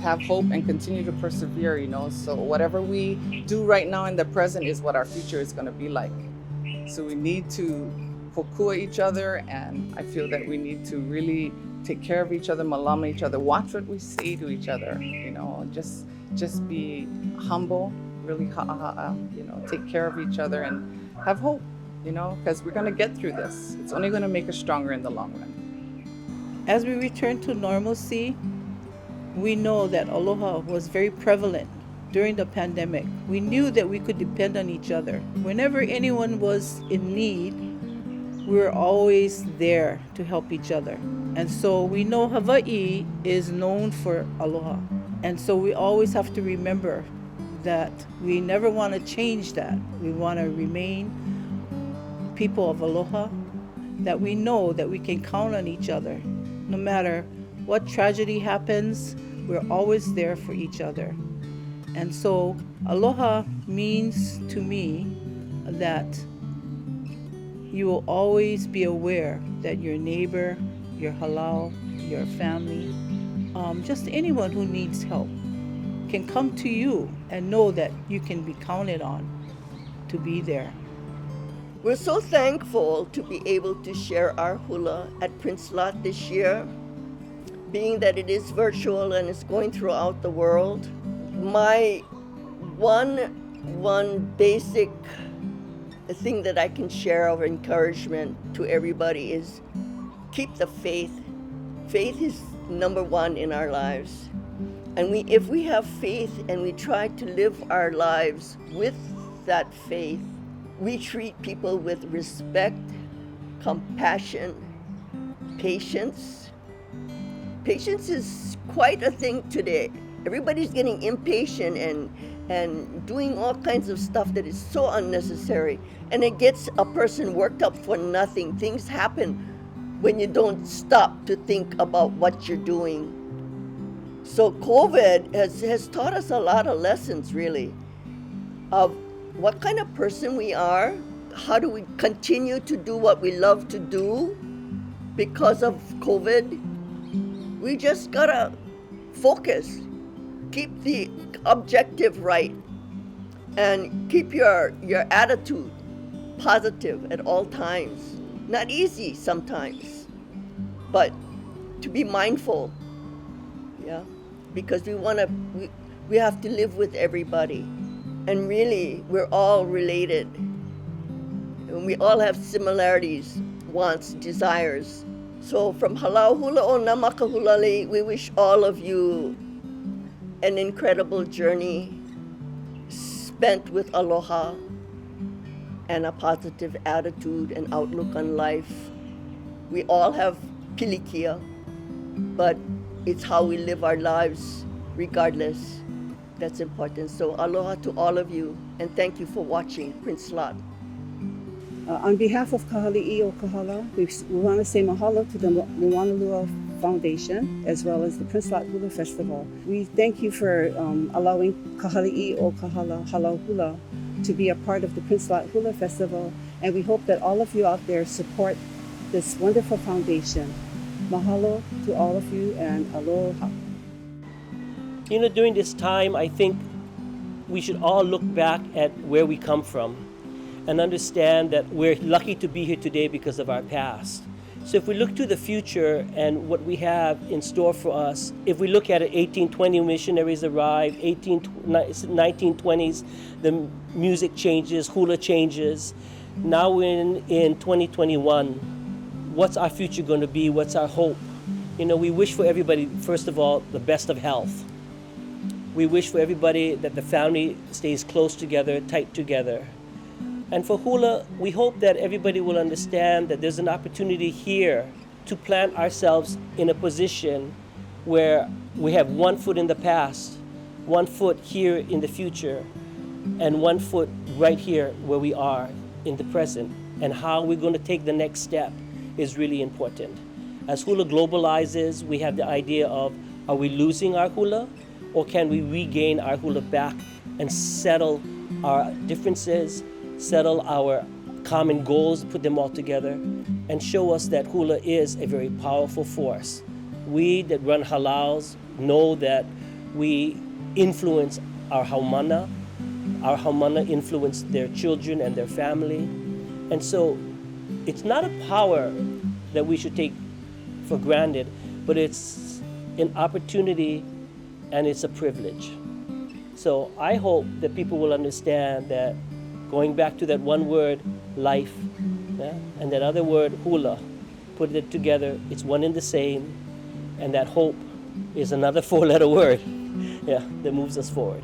have hope and continue to persevere, So whatever we do right now in the present is what our future is going to be like. So we need to kokua each other, and I feel that we need to really take care of each other, malama each other, watch what we say to each other, just be humble, really take care of each other and have hope, because we're going to get through this. It's only going to make us stronger in the long run. As we return to normalcy, we know that aloha was very prevalent during the pandemic. We knew that we could depend on each other. Whenever anyone was in need, we were always there to help each other. And so we know Hawaii is known for aloha. And so we always have to remember that we never want to change that. We want to remain people of aloha, that we know that we can count on each other. No matter what tragedy happens, we're always there for each other. And so aloha means to me that you will always be aware that your neighbor, your halal, your family, just anyone who needs help can come to you and know that you can be counted on to be there. We're so thankful to be able to share our hula at Prince Lot this year, being that it is virtual and it's going throughout the world. My one basic thing that I can share of encouragement to everybody is keep the faith. Faith is number one in our lives. And if we have faith and we try to live our lives with that faith, we treat people with respect, compassion, patience. Patience is quite a thing today. Everybody's getting impatient and doing all kinds of stuff that is so unnecessary. And it gets a person worked up for nothing. Things happen when you don't stop to think about what you're doing. So COVID has taught us a lot of lessons, really, of what kind of person we are, how do we continue to do what we love to do because of COVID. We just gotta focus, keep the objective right, and keep your attitude positive at all times. Not easy sometimes, but to be mindful, yeah, because we have to live with everybody. And really, we're all related. And we all have similarities, wants, desires. So from Halau Hula o Namakahulali, we wish all of you an incredible journey spent with aloha and a positive attitude and outlook on life. We all have pilikia, but it's how we live our lives regardless. That's important. So aloha to all of you, and thank you for watching Prince Lot. On behalf of Kahali'i o Kahala, we want to say mahalo to the Moanalua Foundation, as well as the Prince Lot Hula Festival. We thank you for allowing Kahali'i o Kahala Halau Hula to be a part of the Prince Lot Hula Festival, and we hope that all of you out there support this wonderful foundation. Mahalo to all of you, and aloha. During this time, I think we should all look back at where we come from and understand that we're lucky to be here today because of our past. So if we look to the future and what we have in store for us, if we look at it, 1820 missionaries arrived, 1920s, the music changes, hula changes. Now we're in 2021. What's our future going to be? What's our hope? We wish for everybody, first of all, the best of health. We wish for everybody that the family stays close together, tight together. And for hula, we hope that everybody will understand that there's an opportunity here to plant ourselves in a position where we have one foot in the past, one foot here in the future, and one foot right here where we are in the present. And how we're going to take the next step is really important. As hula globalizes, we have the idea of, are we losing our hula? Or can we regain our hula back and settle our differences, settle our common goals, put them all together, and show us that hula is a very powerful force. We that run halals know that we influence our haumana influence their children and their family. And so it's not a power that we should take for granted, but it's an opportunity and it's a privilege. So I hope that people will understand that, going back to that one word, life, yeah, and that other word, hula, put it together, it's one and the same, and that hope is another 4-letter word, yeah, that moves us forward.